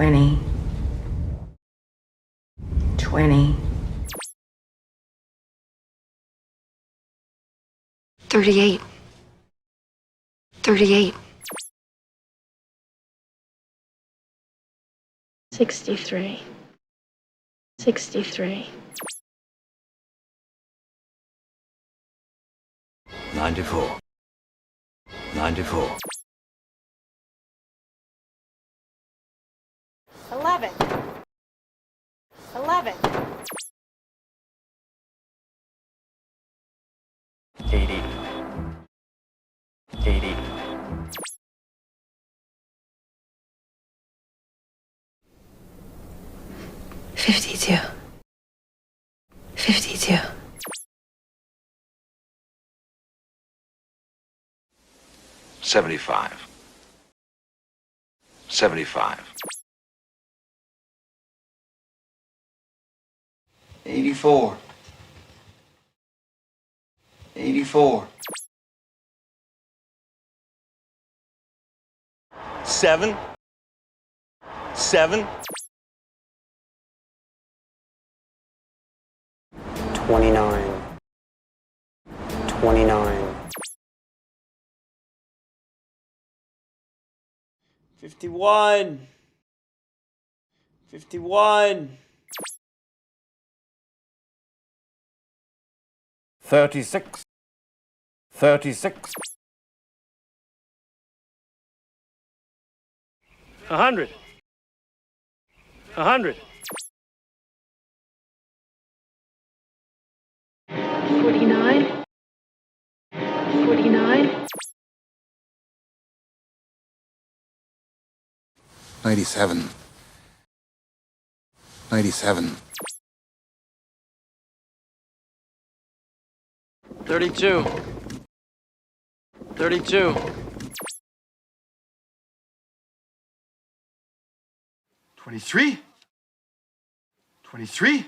20, 20, 38, 38, 63, 63, 94, 94, 11, 11, 80, 80, 52, 52, 75, 75, 84, 84, 7, 7, 29, 29, 51, 51, 36, 36, 100, 100, 49, 49, 97, 97, 32, 32, 23, 23,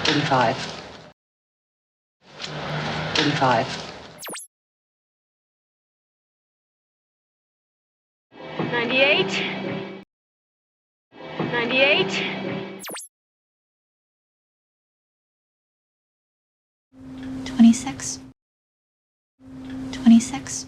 85, 85, 98, 98, 26, 26,